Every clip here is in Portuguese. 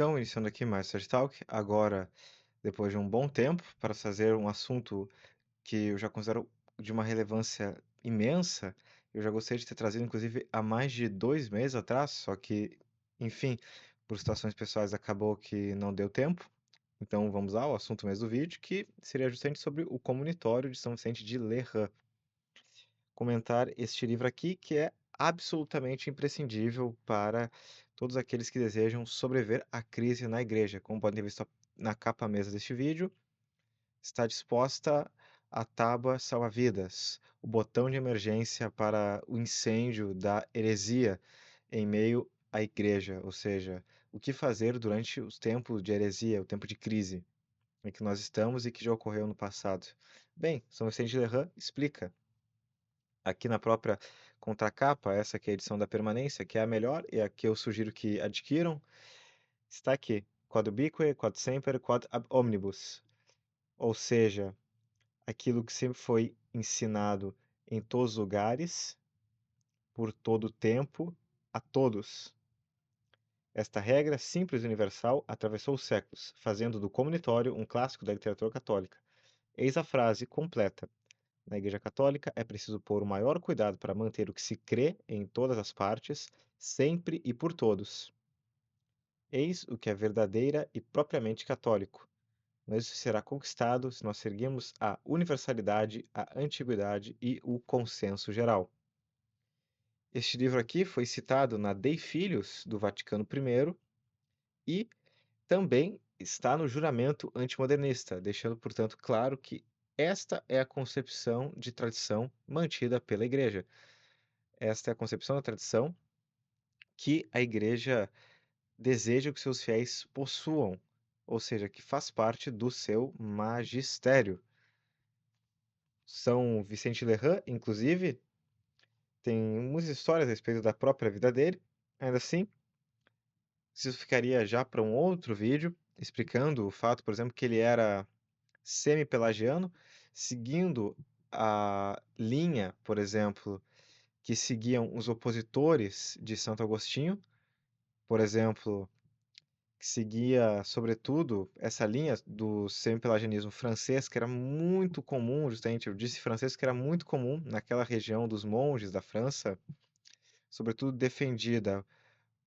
Então, iniciando aqui mais Sage Talk, agora, depois de um bom tempo, para fazer um assunto que eu já considero de uma relevância imensa, eu já gostaria de ter trazido, inclusive, há mais de 2 meses atrás, só que, enfim, por situações pessoais acabou que não deu tempo. Então, vamos lá, ao assunto mesmo do vídeo, que seria justamente sobre o Comunitório de São Vicente de Lerran. Comentar este livro aqui, que é absolutamente imprescindível para todos aqueles que desejam sobreviver à crise na igreja. Como podem ter visto na capa mesa deste vídeo, está disposta a tábua salva-vidas, o botão de emergência para o incêndio da heresia em meio à igreja, ou seja, o que fazer durante os tempos de heresia, o tempo de crise em que nós estamos e que já ocorreu no passado. Bem, São Vicente de Lerran explica aqui na própria contracapa, essa que é a edição da permanência, que é a melhor e a que eu sugiro que adquiram, está aqui: Quod ubique, quod semper, quod ab omnibus. Ou seja, aquilo que sempre foi ensinado em todos os lugares, por todo o tempo, a todos. Esta regra simples e universal atravessou os séculos, fazendo do Comunitório um clássico da literatura católica. Eis a frase completa: na Igreja Católica é preciso pôr o maior cuidado para manter o que se crê em todas as partes, sempre e por todos. Eis o que é verdadeira e propriamente católico. Mas isso será conquistado se nós seguirmos a universalidade, a antiguidade e o consenso geral. Este livro aqui foi citado na Dei Filhos do Vaticano I e também está no juramento antimodernista, deixando, portanto, claro que esta é a concepção de tradição mantida pela Igreja. Esta é a concepção da tradição que a Igreja deseja que seus fiéis possuam, ou seja, que faz parte do seu magistério. São Vicente Lerran, inclusive, tem muitas histórias a respeito da própria vida dele. Ainda assim, isso ficaria já para um outro vídeo, explicando o fato, por exemplo, que ele era semi-pelagiano, seguindo a linha, por exemplo, que seguiam os opositores de Santo Agostinho, por exemplo, que seguia, sobretudo, essa linha do semi-pelagianismo francês, que era muito comum, justamente, eu disse francês, que era muito comum naquela região dos monges da França, sobretudo defendida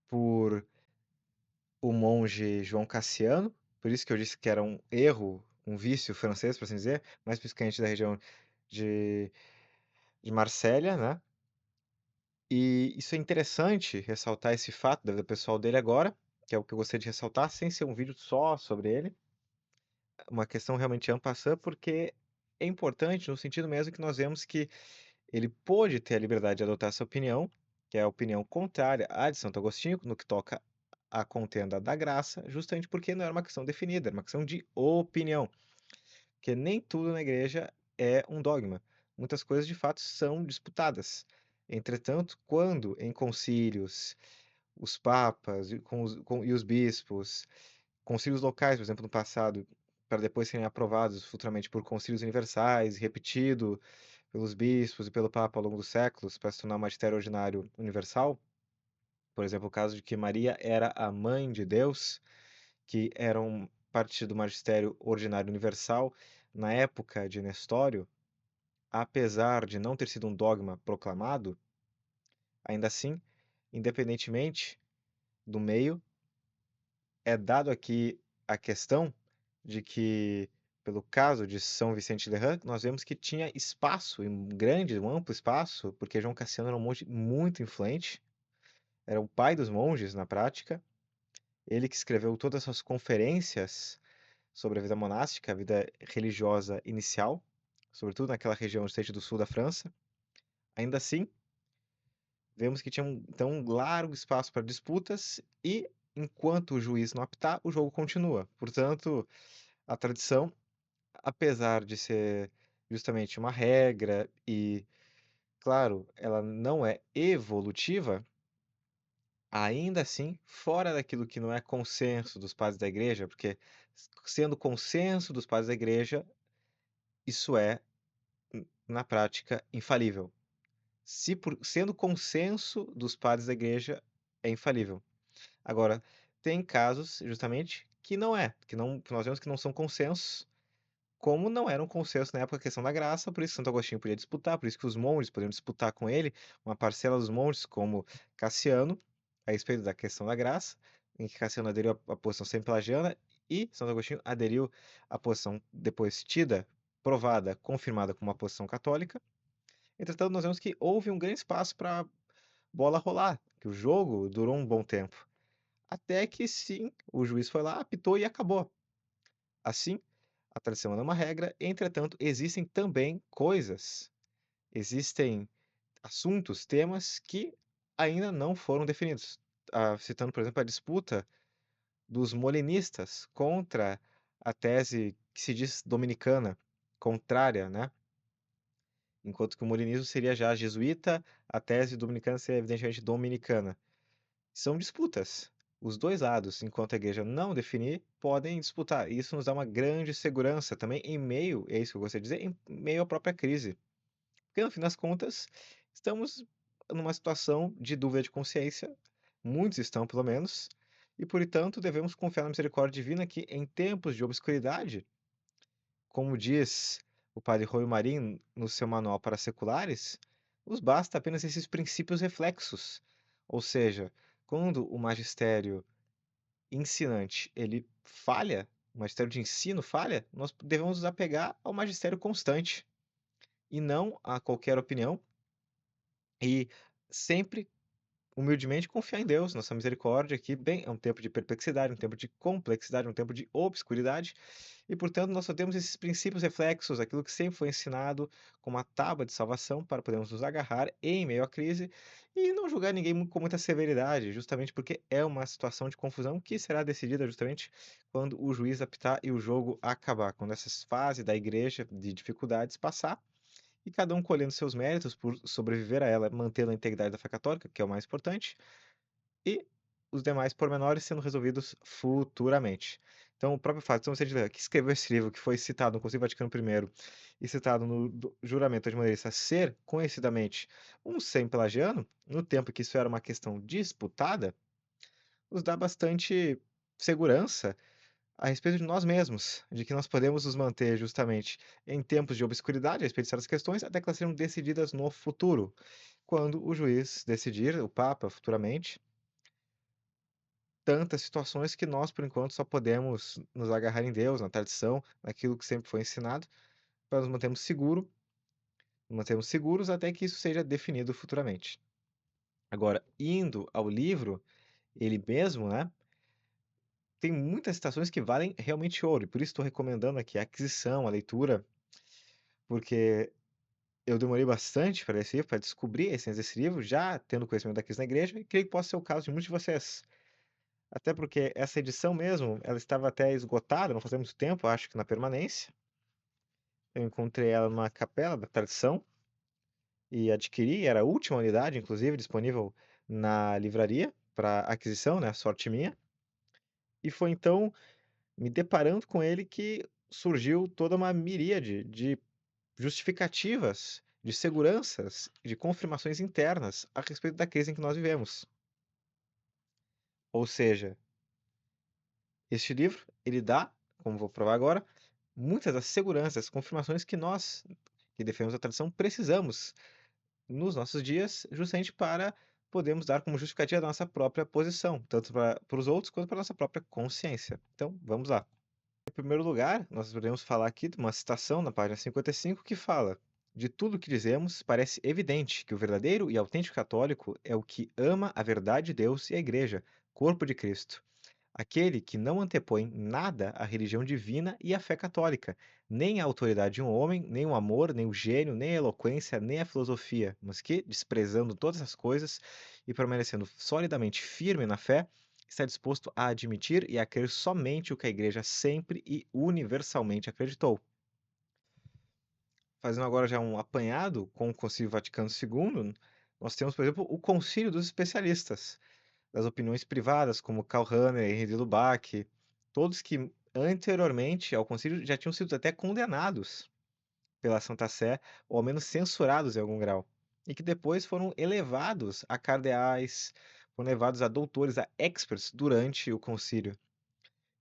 por o monge João Cassiano, por isso que eu disse que era um erro, um vício francês, por assim dizer, mais especificamente da região de, de Marsella, né? E isso é interessante ressaltar esse fato da vida pessoal dele agora, que é o que eu gostaria de ressaltar, sem ser um vídeo só sobre ele, uma questão realmente en passant, porque é importante no sentido mesmo que nós vemos que ele pôde ter a liberdade de adotar essa opinião, que é a opinião contrária à de Santo Agostinho, no que toca à contenda da graça, justamente porque não era uma questão definida, era uma questão de opinião. Porque nem tudo na igreja é um dogma. Muitas coisas de fato são disputadas. Entretanto, quando em concílios os papas e os bispos, concílios locais, por exemplo, no passado, para depois serem aprovados futuramente por concílios universais, repetido pelos bispos e pelo Papa ao longo dos séculos, para se tornar um magistério ordinário universal, por exemplo, o caso de que Maria era a mãe de Deus, que era parte do magistério ordinário universal na época de Nestório, apesar de não ter sido um dogma proclamado, ainda assim, independentemente do meio, é dado aqui a questão de que, pelo caso de São Vicente de Lerran, nós vemos que tinha espaço, um grande, um amplo espaço, porque João Cassiano era um monge muito influente, era o pai dos monges na prática, ele que escreveu todas as conferências sobre a vida monástica, a vida religiosa inicial, sobretudo naquela região estante do sul da França. Ainda assim, vemos que tinha então um largo espaço para disputas e, enquanto o juiz não apitar, o jogo continua. Portanto, a tradição, apesar de ser justamente uma regra e, claro, ela não é evolutiva, ainda assim, fora daquilo que não é consenso dos padres da igreja, porque sendo consenso dos padres da igreja, isso é, na prática, infalível. Se sendo consenso dos padres da igreja, é infalível. Agora, tem casos, justamente, que nós vemos que não são consensos, como não era um consenso na época a questão da graça, por isso Santo Agostinho podia disputar, por isso que os monges poderiam disputar com ele, uma parcela dos monges, como Cassiano, a respeito da questão da graça, em que Cassiano aderiu à posição semi-pelagiana e Santo Agostinho aderiu à posição depois tida, provada, confirmada como uma posição católica. Entretanto, nós vemos que houve um grande espaço para a bola rolar, que o jogo durou um bom tempo. Até que sim, o juiz foi lá, apitou e acabou. Assim, a tradição é uma regra, entretanto, existem também coisas, existem assuntos, temas que ainda não foram definidos. Citando, por exemplo, a disputa dos molinistas contra a tese que se diz dominicana, contrária, né? Enquanto que o molinismo seria já jesuíta, a tese dominicana seria evidentemente dominicana. São disputas. Os dois lados, enquanto a igreja não definir, podem disputar. E isso nos dá uma grande segurança também em meio, é isso que eu gostaria de dizer, em meio à própria crise. Porque no fim das contas, estamos numa situação de dúvida de consciência, muitos estão pelo menos, e portanto devemos confiar na misericórdia divina que em tempos de obscuridade, como diz o padre Rui Marim no seu manual para seculares, nos basta apenas esses princípios reflexos. Ou seja, quando o magistério ensinante ele falha, o magistério de ensino falha, nós devemos nos apegar ao magistério constante e não a qualquer opinião e sempre humildemente confiar em Deus, nossa misericórdia, que bem, é um tempo de perplexidade, um tempo de complexidade, um tempo de obscuridade, e portanto nós só temos esses princípios reflexos, aquilo que sempre foi ensinado como uma tábua de salvação para podermos nos agarrar em meio à crise e não julgar ninguém com muita severidade, justamente porque é uma situação de confusão que será decidida justamente quando o juiz apitar e o jogo acabar, quando essa fase da igreja de dificuldades passar e cada um colhendo seus méritos por sobreviver a ela, mantendo a integridade da fé católica, que é o mais importante, e os demais pormenores sendo resolvidos futuramente. Então, o próprio fato de São Vicente de Lella, que escreveu esse livro, que foi citado no Concílio Vaticano I e citado no Juramento de Maria, ser conhecidamente um sem-pelagiano, no tempo que isso era uma questão disputada, nos dá bastante segurança a respeito de nós mesmos, de que nós podemos nos manter justamente em tempos de obscuridade a respeito de certas questões, até que elas sejam decididas no futuro, quando o juiz decidir, o Papa futuramente, tantas situações que nós, por enquanto, só podemos nos agarrar em Deus, na tradição, naquilo que sempre foi ensinado, para nos mantermos seguros até que isso seja definido futuramente. Agora, indo ao livro, ele mesmo, né, tem muitas citações que valem realmente ouro, e por isso estou recomendando aqui a aquisição, a leitura, porque eu demorei bastante para ler esse livro, para descobrir a essência desse livro, já tendo conhecimento da crise na igreja, e creio que possa ser o caso de muitos de vocês. Até porque essa edição mesmo, ela estava até esgotada, não fazia muito tempo, acho que na permanência. Eu encontrei ela numa capela da tradição e adquiri, era a última unidade, inclusive, disponível na livraria para aquisição, né? Sorte minha. E foi então, me deparando com ele, que surgiu toda uma miríade de justificativas, de seguranças, de confirmações internas a respeito da crise em que nós vivemos. Ou seja, este livro, ele dá, como vou provar agora, muitas das seguranças, confirmações que nós, que defendemos a tradição, precisamos nos nossos dias, justamente para podermos dar como justificativa a nossa própria posição, tanto para os outros quanto para a nossa própria consciência. Então, vamos lá. Em primeiro lugar, nós podemos falar aqui de uma citação na página 55 que fala: de tudo o que dizemos, parece evidente que o verdadeiro e autêntico católico é o que ama a verdade de Deus e a Igreja, corpo de Cristo. Aquele que não antepõe nada à religião divina e à fé católica, nem à autoridade de um homem, nem o amor, nem o gênio, nem a eloquência, nem a filosofia, mas que, desprezando todas as coisas e permanecendo solidamente firme na fé, está disposto a admitir e a crer somente o que a Igreja sempre e universalmente acreditou. Fazendo agora já um apanhado com o Concílio Vaticano II, nós temos, por exemplo, o Concílio dos Especialistas, das opiniões privadas, como Karl Rahner e Henri Lubac, todos que anteriormente ao concílio já tinham sido até condenados pela Santa Sé, ou ao menos censurados em algum grau, e que depois foram elevados a cardeais, foram levados a doutores, a experts, durante o concílio.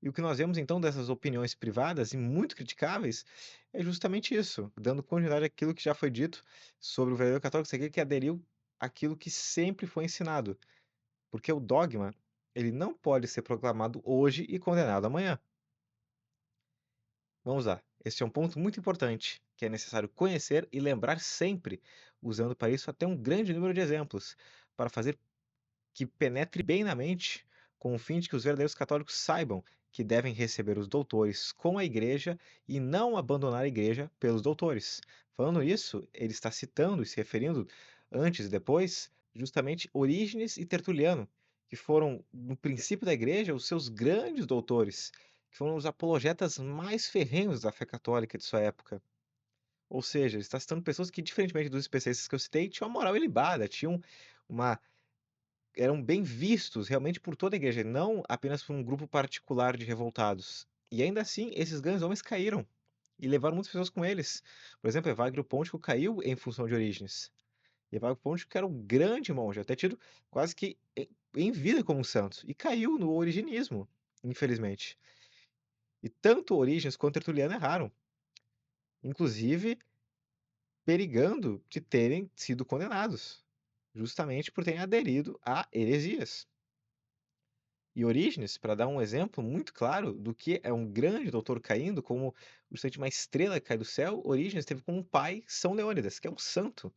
E o que nós vemos então dessas opiniões privadas e muito criticáveis é justamente isso, dando continuidade àquilo que já foi dito sobre o verdadeiro católico, ser aquele que aderiu àquilo que sempre foi ensinado, porque o dogma, ele não pode ser proclamado hoje e condenado amanhã. Vamos lá, este é um ponto muito importante, que é necessário conhecer e lembrar sempre, usando para isso até um grande número de exemplos, para fazer que penetre bem na mente, com o fim de que os verdadeiros católicos saibam que devem receber os doutores com a igreja e não abandonar a igreja pelos doutores. Falando isso, ele está citando e se referindo antes e depois, justamente Orígenes e Tertuliano, que foram, no princípio da igreja, os seus grandes doutores, que foram os apologetas mais ferrenhos da fé católica de sua época. Ou seja, ele está citando pessoas que, diferentemente dos especialistas que eu citei, tinham uma moral ilibada, tinham uma eram bem vistos realmente por toda a igreja, não apenas por um grupo particular de revoltados. E ainda assim, esses grandes homens caíram e levaram muitas pessoas com eles. Por exemplo, Evagrio Pontico caiu em função de Orígenes. E Evagrio Pontico era um grande monge, até tido quase que em vida como um santo, e caiu no originismo, infelizmente. E tanto Orígenes quanto Tertuliano erraram, inclusive perigando de terem sido condenados, justamente por terem aderido a heresias. E Orígenes, para dar um exemplo muito claro do que é um grande doutor caindo, como justamente uma estrela que cai do céu, Orígenes teve como pai São Leônidas, que é um santo.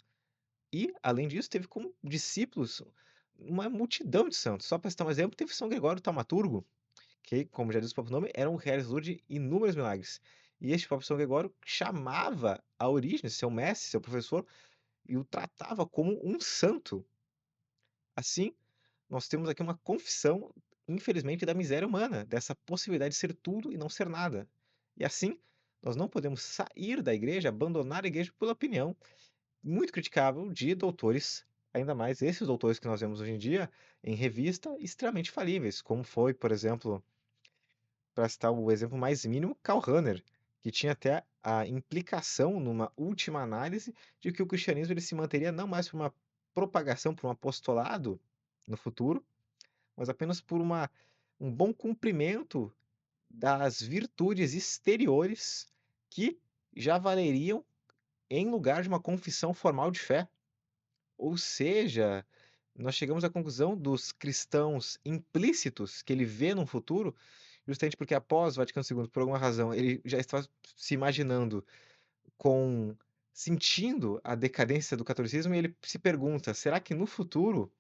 E, além disso, teve como discípulos uma multidão de santos. Só para citar um exemplo, teve São Gregório Taumaturgo, que, como já diz o próprio nome, era um realizador de inúmeros milagres. E este próprio São Gregório chamava a Orígenes, seu mestre, seu professor, e o tratava como um santo. Assim, nós temos aqui uma confissão, infelizmente, da miséria humana, dessa possibilidade de ser tudo e não ser nada. E assim, nós não podemos sair da igreja, abandonar a igreja pela opinião muito criticável de doutores, ainda mais esses doutores que nós vemos hoje em dia em revista, extremamente falíveis, como foi, por exemplo, para citar o exemplo mais mínimo, Karl Rahner, que tinha até a implicação, numa última análise, de que o cristianismo ele se manteria não mais por uma propagação, por um apostolado no futuro, mas apenas por um bom cumprimento das virtudes exteriores que já valeriam em lugar de uma confissão formal de fé. Ou seja, nós chegamos à conclusão dos cristãos implícitos que ele vê no futuro, justamente porque após o Vaticano II, por alguma razão, ele já estava se imaginando com sentindo a decadência do catolicismo e ele se pergunta: será que no futuro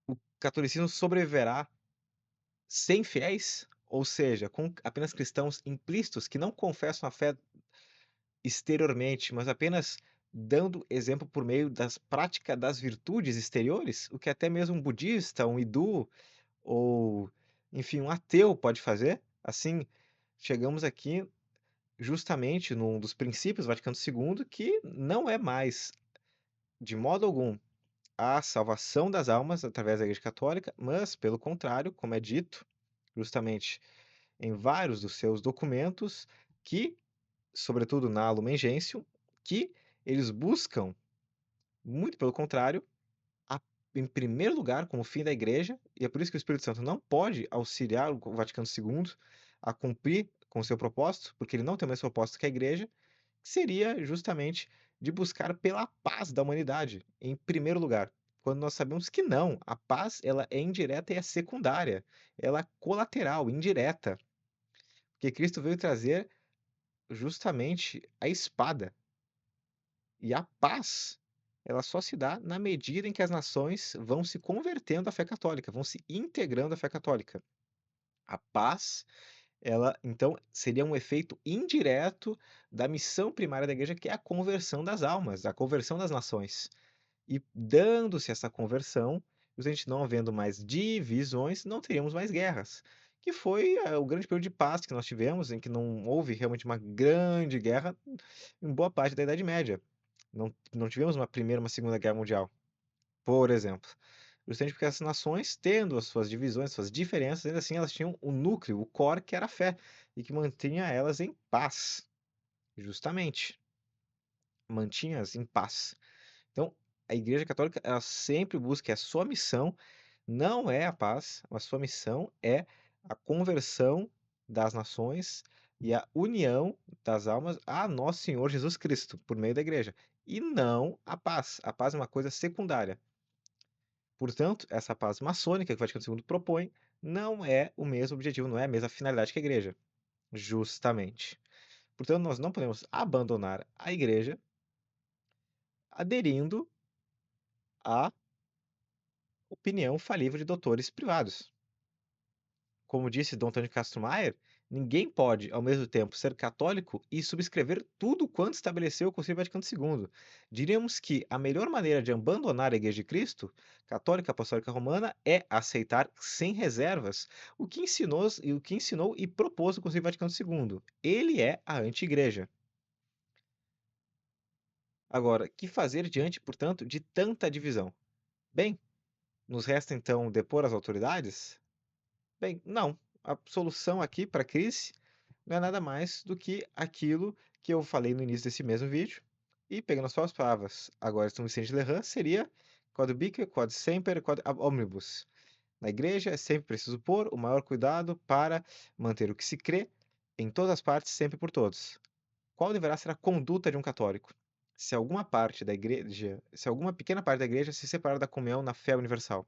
o catolicismo sobreviverá sem fiéis, ou seja, com apenas cristãos implícitos que não confessam a fé exteriormente, mas apenas dando exemplo por meio das prática das virtudes exteriores, o que até mesmo um budista, um hindu ou, enfim, um ateu pode fazer. Assim, chegamos aqui justamente num dos princípios do Vaticano II, que não é mais, de modo algum, a salvação das almas através da Igreja Católica, mas, pelo contrário, como é dito justamente em vários dos seus documentos, que, sobretudo na Lumen Gentium, que eles buscam, muito pelo contrário, a em primeiro lugar, como fim da igreja, e é por isso que o Espírito Santo não pode auxiliar o Vaticano II a cumprir com o seu propósito, porque ele não tem o mesmo propósito que a igreja, que seria justamente de buscar pela paz da humanidade, em primeiro lugar. Quando nós sabemos que não, a paz ela é indireta e é secundária, ela é colateral, indireta, porque Cristo veio trazer justamente a espada. E a paz, ela só se dá na medida em que as nações vão se convertendo à fé católica, vão se integrando à fé católica. A paz, ela então seria um efeito indireto da missão primária da igreja, que é a conversão das almas, a conversão das nações. E dando-se essa conversão, a gente não havendo mais divisões, não teríamos mais guerras. Que foi o grande período de paz que nós tivemos, em que não houve realmente uma grande guerra em boa parte da Idade Média. Não tivemos uma primeira, uma segunda guerra mundial, por exemplo. Justamente porque as nações, tendo as suas divisões, suas diferenças, ainda assim elas tinham o núcleo, o core, que era a fé, e que mantinha elas em paz, justamente. Mantinha-as em paz. Então, A Igreja Católica, ela sempre busca, a sua missão não é a paz, a sua missão é a conversão das nações e a união das almas a nosso Senhor Jesus Cristo, por meio da igreja, e não a paz. A paz é uma coisa secundária. Portanto, essa paz maçônica que o Vaticano II propõe não é o mesmo objetivo, não é a mesma finalidade que a igreja, justamente. Portanto, nós não podemos abandonar a igreja aderindo à opinião falível de doutores privados. Como disse Dom Antônio de Castro Maier, ninguém pode, ao mesmo tempo, ser católico e subscrever tudo quanto estabeleceu o Concílio Vaticano II. Diríamos que a melhor maneira de abandonar a Igreja de Cristo, católica apostólica romana, é aceitar sem reservas o que ensinou e propôs o Concílio Vaticano II. Ele é a anti-igreja. Agora, que fazer diante, portanto, de tanta divisão? Bem, nos resta então depor as autoridades? Bem, não. A solução aqui para a crise não é nada mais do que aquilo que eu falei no início desse mesmo vídeo. E pegando as suas palavras, agora São Vicente de Lerran seria quod bique, quod semper, quod ab omnibus. Na igreja é sempre preciso pôr o maior cuidado para manter o que se crê em todas as partes, sempre por todos. Qual deverá ser a conduta de um católico? Se alguma pequena parte da igreja se separar da comunhão na fé universal,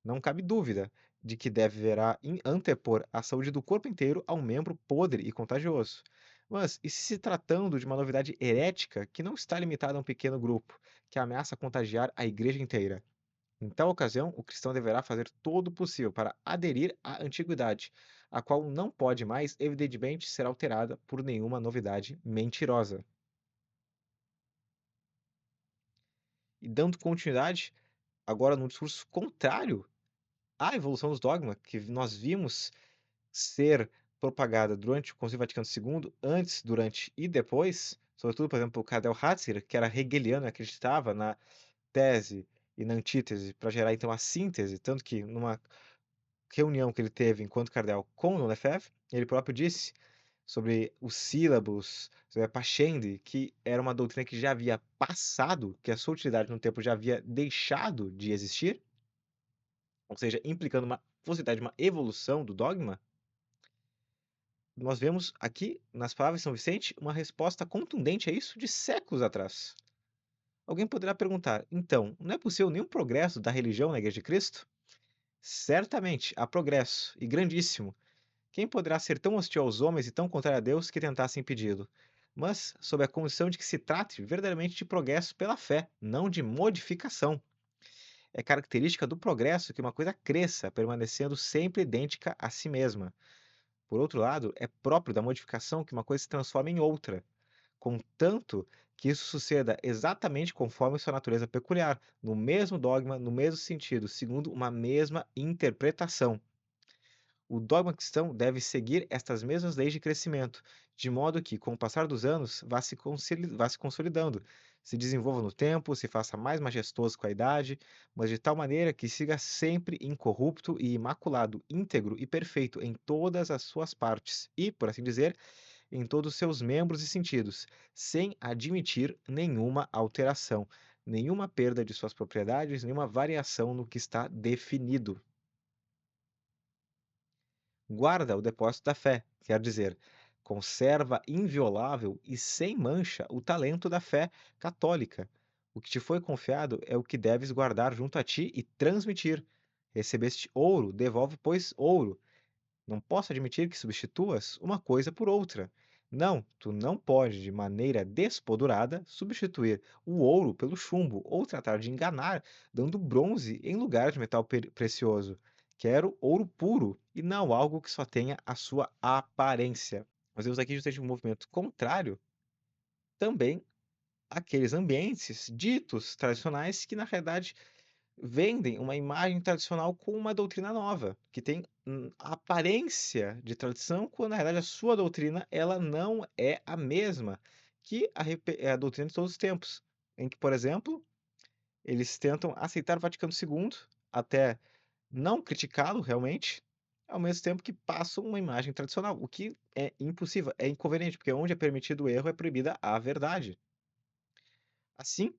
não cabe dúvida de que deverá antepor a saúde do corpo inteiro a um membro podre e contagioso. Mas, e se tratando de uma novidade herética que não está limitada a um pequeno grupo, que ameaça contagiar a igreja inteira? Em tal ocasião, o cristão deverá fazer todo o possível para aderir à antiguidade, a qual não pode mais, evidentemente, ser alterada por nenhuma novidade mentirosa. E dando continuidade, agora num discurso contrário à evolução dos dogmas, que nós vimos ser propagada durante o Concílio Vaticano II, antes, durante e depois, sobretudo, por exemplo, o cardeal Ratzinger, que era hegeliano e acreditava na tese e na antítese para gerar então a síntese, tanto que numa reunião que ele teve enquanto cardeal com o Lefebvre, ele próprio disse sobre os sílabos, sobre a Pascendi, que era uma doutrina que já havia passado, que a sua utilidade no tempo já havia deixado de existir, ou seja, implicando uma possibilidade de uma evolução do dogma. Nós vemos aqui, nas palavras de São Vicente, uma resposta contundente a isso de séculos atrás. Alguém poderá perguntar, então, não é possível nenhum progresso da religião na Igreja de Cristo? Certamente, há progresso, e grandíssimo. Quem poderá ser tão hostil aos homens e tão contrário a Deus que tentasse impedi-lo? Mas, sob a condição de que se trate verdadeiramente de progresso pela fé, não de modificação. É característica do progresso que uma coisa cresça, permanecendo sempre idêntica a si mesma. Por outro lado, é próprio da modificação que uma coisa se transforme em outra, contanto que isso suceda exatamente conforme sua natureza peculiar, no mesmo dogma, no mesmo sentido, segundo uma mesma interpretação. O dogma cristão deve seguir estas mesmas leis de crescimento, de modo que, com o passar dos anos, vá se consolidando, se desenvolva no tempo, se faça mais majestoso com a idade, mas de tal maneira que siga sempre incorrupto e imaculado, íntegro e perfeito em todas as suas partes e, por assim dizer, em todos os seus membros e sentidos, sem admitir nenhuma alteração, nenhuma perda de suas propriedades, nenhuma variação no que está definido. Guarda o depósito da fé, quer dizer, conserva inviolável e sem mancha o talento da fé católica. O que te foi confiado é o que deves guardar junto a ti e transmitir. Recebeste ouro, devolve, pois, ouro. Não posso admitir que substituas uma coisa por outra. Não, tu não pode, de maneira despodurada, substituir o ouro pelo chumbo ou tratar de enganar, dando bronze em lugar de metal precioso. Quero ouro puro e não algo que só tenha a sua aparência. Nós vemos aqui justamente um movimento contrário também àqueles ambientes ditos tradicionais que, na realidade, vendem uma imagem tradicional com uma doutrina nova, que tem a aparência de tradição, quando na realidade a sua doutrina ela não é a mesma que a doutrina de todos os tempos, em que, por exemplo, eles tentam aceitar o Vaticano II, até não criticá-lo realmente, ao mesmo tempo que passam uma imagem tradicional, o que é impossível, é inconveniente, porque onde é permitido o erro é proibida a verdade. Assim,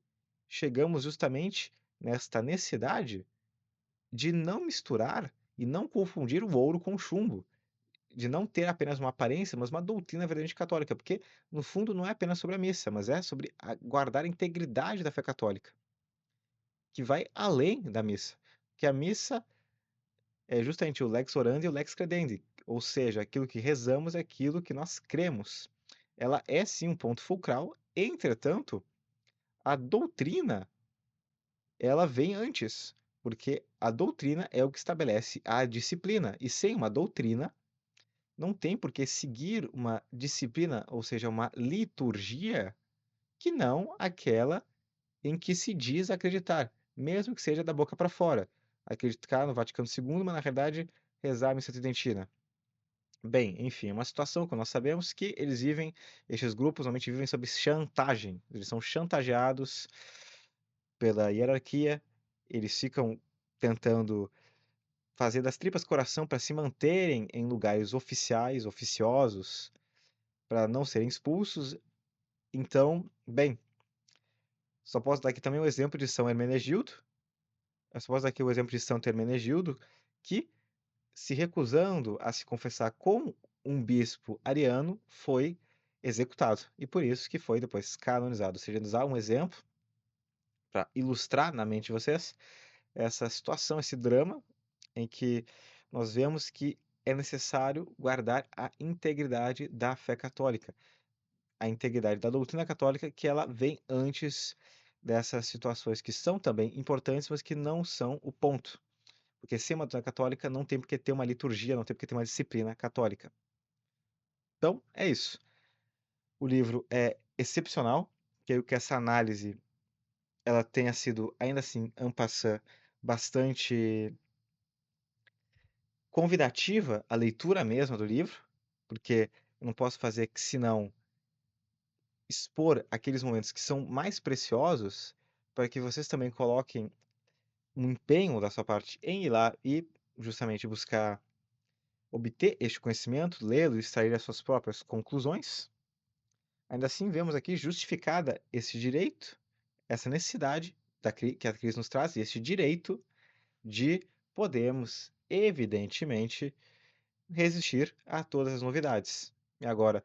chegamos justamente nesta necessidade de não misturar e não confundir o ouro com o chumbo, de não ter apenas uma aparência, mas uma doutrina verdadeiramente católica, porque no fundo não é apenas sobre a missa, mas é sobre guardar a integridade da fé católica, que vai além da missa. Que a missa é justamente o lex orandi e o lex credendi, ou seja, aquilo que rezamos é aquilo que nós cremos. Ela é sim um ponto fulcral, entretanto, a doutrina ela vem antes, porque a doutrina é o que estabelece a disciplina, e sem uma doutrina não tem por que seguir uma disciplina, ou seja, uma liturgia, que não aquela em que se diz acreditar, mesmo que seja da boca para fora. Acreditar no Vaticano II, mas na realidade rezar a missa tridentina. Bem, enfim, é uma situação que nós sabemos que eles vivem, estes grupos normalmente vivem sob chantagem. Eles são chantageados pela hierarquia, eles ficam tentando fazer das tripas coração para se manterem em lugares oficiais, oficiosos, para não serem expulsos. Então, bem, só posso dar aqui também o exemplo de São Hermenegildo. Eu só posso dar aqui o exemplo de Santo Hermenegildo, que, se recusando a se confessar com um bispo ariano, foi executado. E por isso que foi depois canonizado. Ou seja, nos dá um exemplo para ilustrar na mente de vocês essa situação, esse drama, em que nós vemos que é necessário guardar a integridade da fé católica, a integridade da doutrina católica, que ela vem antes dessas situações que são também importantes, mas que não são o ponto. Porque sem uma doutrina católica não tem por que ter uma liturgia, não tem por que ter uma disciplina católica. Então, é isso. O livro é excepcional, creio que essa análise ela tenha sido, ainda assim, en passant, bastante convidativa à leitura mesmo do livro, porque eu não posso fazer que senão expor aqueles momentos que são mais preciosos, para que vocês também coloquem um empenho da sua parte em ir lá e justamente buscar obter este conhecimento, lê-lo e extrair as suas próprias conclusões. Ainda assim, vemos aqui justificada esse direito, essa necessidade que a crise nos traz, e esse direito de podermos, evidentemente, resistir a todas as novidades. E agora,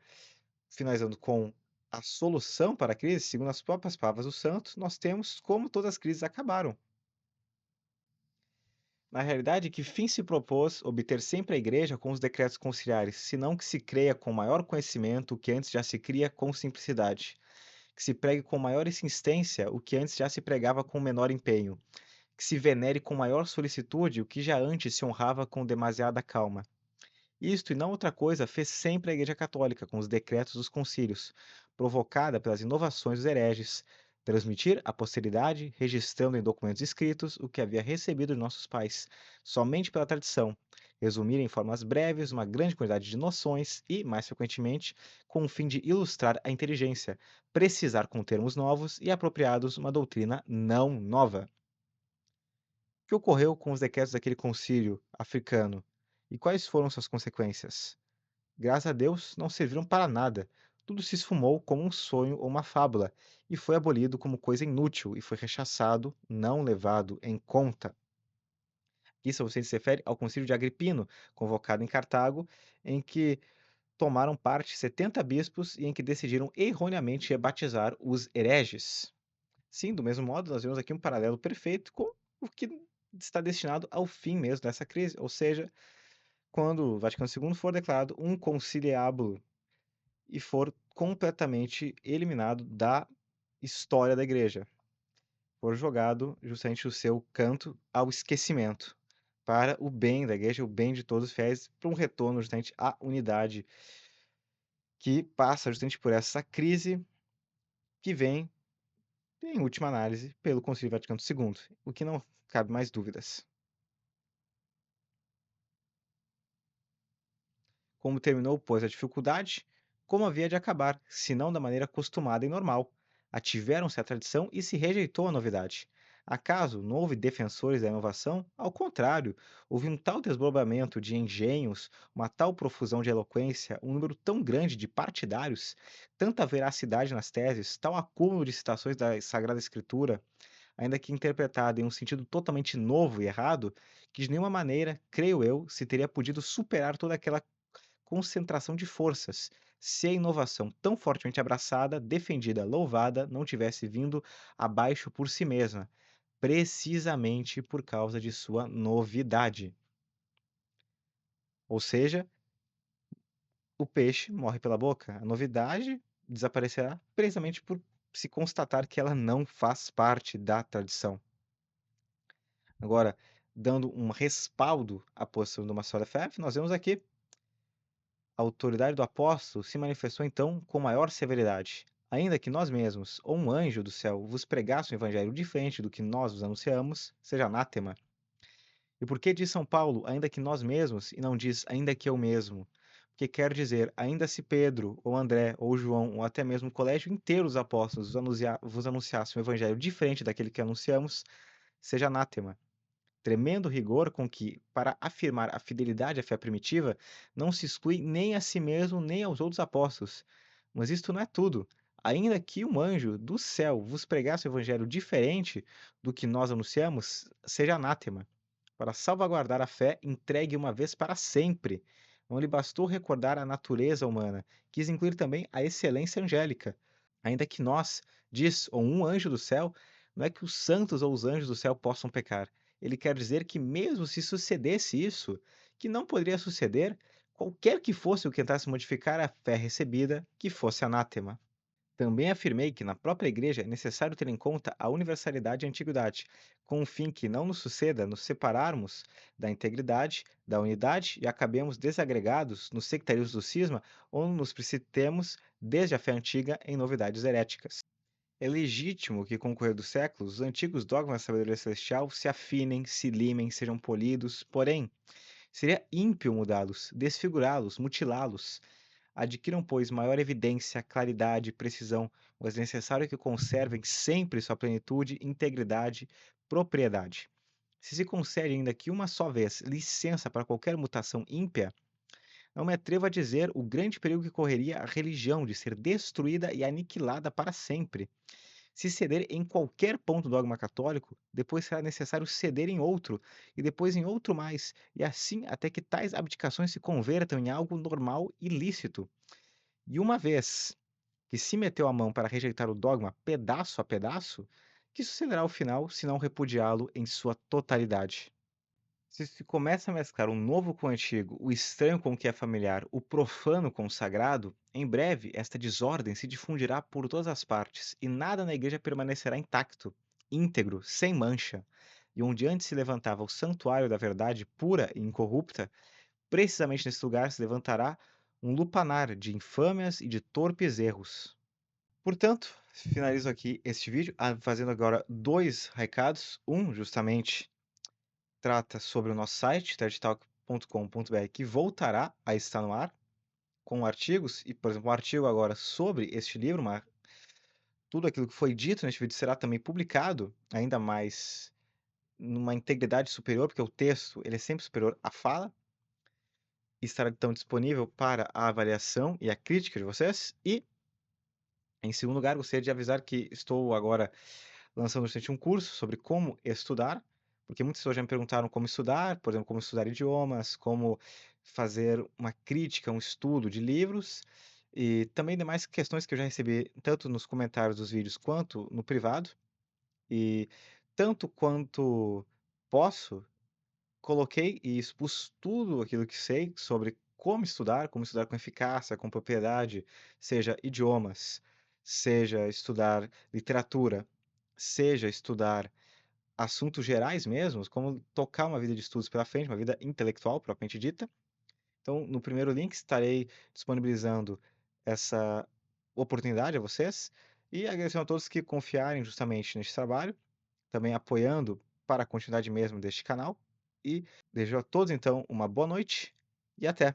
finalizando com a solução para a crise, segundo as próprias palavras do santo, nós temos como todas as crises acabaram. Na realidade, que fim se propôs obter sempre a Igreja com os decretos conciliares, senão que se creia com maior conhecimento o que antes já se cria com simplicidade, que se pregue com maior insistência o que antes já se pregava com menor empenho, que se venere com maior solicitude o que já antes se honrava com demasiada calma. Isto e não outra coisa fez sempre a Igreja Católica com os decretos dos concílios, provocada pelas inovações dos hereges, transmitir à posteridade, registrando em documentos escritos o que havia recebido de nossos pais, somente pela tradição, resumir em formas breves uma grande quantidade de noções e, mais frequentemente, com o fim de ilustrar a inteligência, precisar com termos novos e apropriados uma doutrina não nova. O que ocorreu com os decretos daquele concílio africano e quais foram suas consequências? Graças a Deus, não serviram para nada. Tudo se esfumou como um sonho ou uma fábula, e foi abolido como coisa inútil e foi rechaçado, não levado em conta. Isso você se refere ao Concílio de Agripino, convocado em Cartago, em que tomaram parte 70 bispos e em que decidiram erroneamente rebatizar os hereges. Sim, do mesmo modo, nós vemos aqui um paralelo perfeito com o que está destinado ao fim mesmo dessa crise, ou seja, quando o Vaticano II for declarado um conciliábulo e for completamente eliminado da história da igreja. For jogado justamente o seu canto ao esquecimento, para o bem da igreja, o bem de todos os fiéis, para um retorno justamente à unidade que passa justamente por essa crise que vem, em última análise, pelo Concílio Vaticano II, o que não cabe mais dúvidas. Como terminou, pois, a dificuldade, como havia de acabar, se não da maneira acostumada e normal. Ativeram-se à tradição e se rejeitou a novidade. Acaso não houve defensores da inovação? Ao contrário, houve um tal desdobramento de engenhos, uma tal profusão de eloquência, um número tão grande de partidários, tanta veracidade nas teses, tal acúmulo de citações da Sagrada Escritura, ainda que interpretada em um sentido totalmente novo e errado, que de nenhuma maneira, creio eu, se teria podido superar toda aquela concentração de forças, se a inovação tão fortemente abraçada, defendida, louvada, não tivesse vindo abaixo por si mesma, precisamente por causa de sua novidade. Ou seja, o peixe morre pela boca. A novidade desaparecerá precisamente por se constatar que ela não faz parte da tradição. Agora, dando um respaldo à posição do Massora FF, nós vemos aqui a autoridade do apóstolo se manifestou então com maior severidade. Ainda que nós mesmos, ou um anjo do céu, vos pregasse um evangelho diferente do que nós vos anunciamos, seja anátema. E por que diz São Paulo, ainda que nós mesmos, e não diz ainda que eu mesmo? Porque quer dizer, ainda se Pedro, ou André, ou João, ou até mesmo o colégio inteiro dos apóstolos vos anunciasse um evangelho diferente daquele que anunciamos, seja anátema. Tremendo rigor com que, para afirmar a fidelidade à fé primitiva, não se exclui nem a si mesmo nem aos outros apóstolos. Mas isto não é tudo. Ainda que um anjo do céu vos pregasse o evangelho diferente do que nós anunciamos, seja anátema. Para salvaguardar a fé, entregue uma vez para sempre. Não lhe bastou recordar a natureza humana, quis incluir também a excelência angélica. Ainda que nós, diz, ou um anjo do céu, não é que os santos ou os anjos do céu possam pecar. Ele quer dizer que mesmo se sucedesse isso, que não poderia suceder, qualquer que fosse o que tentasse modificar a fé recebida, que fosse anátema. Também afirmei que na própria Igreja é necessário ter em conta a universalidade e a antiguidade, com o fim que não nos suceda nos separarmos da integridade, da unidade e acabemos desagregados no sectarismo do cisma ou nos precipitemos desde a fé antiga em novidades heréticas. É legítimo que, com o correr dos séculos, os antigos dogmas da sabedoria celestial se afinem, se limem, sejam polidos, porém, seria ímpio mudá-los, desfigurá-los, mutilá-los. Adquiram, pois, maior evidência, claridade e precisão, mas é necessário que conservem sempre sua plenitude, integridade, propriedade. Se se concede ainda que uma só vez licença para qualquer mutação ímpia, não me atrevo a dizer o grande perigo que correria a religião de ser destruída e aniquilada para sempre. Se ceder em qualquer ponto do dogma católico, depois será necessário ceder em outro, e depois em outro mais, e assim até que tais abdicações se convertam em algo normal e lícito. E uma vez que se meteu a mão para rejeitar o dogma pedaço a pedaço, que sucederá ao final se não repudiá-lo em sua totalidade? Se se começa a mesclar o novo com o antigo, o estranho com o que é familiar, o profano com o sagrado, em breve esta desordem se difundirá por todas as partes e nada na igreja permanecerá intacto, íntegro, sem mancha. E onde antes se levantava o santuário da verdade pura e incorrupta, precisamente nesse lugar se levantará um lupanar de infâmias e de torpes erros. Portanto, finalizo aqui este vídeo fazendo agora dois recados. Um, justamente, trata sobre o nosso site, tedtalk.com.br, que voltará a estar no ar com artigos, e, por exemplo, um artigo agora sobre este livro, mas tudo aquilo que foi dito neste vídeo será também publicado, ainda mais numa integridade superior, porque o texto ele é sempre superior à fala, e estará então disponível para a avaliação e a crítica de vocês. E, em segundo lugar, gostaria de avisar que estou agora lançando recentemente um curso sobre como estudar, porque muitas pessoas já me perguntaram como estudar, por exemplo, como estudar idiomas, como fazer uma crítica, um estudo de livros, e também demais questões que eu já recebi tanto nos comentários dos vídeos quanto no privado. E tanto quanto posso, coloquei e expus tudo aquilo que sei sobre como estudar com eficácia, com propriedade, seja idiomas, seja estudar literatura, seja estudar assuntos gerais mesmos, como tocar uma vida de estudos pela frente, uma vida intelectual propriamente dita. Então, no primeiro link estarei disponibilizando essa oportunidade a vocês e agradecendo a todos que confiarem justamente neste trabalho, também apoiando para a continuidade mesmo deste canal. E desejo a todos então uma boa noite e até!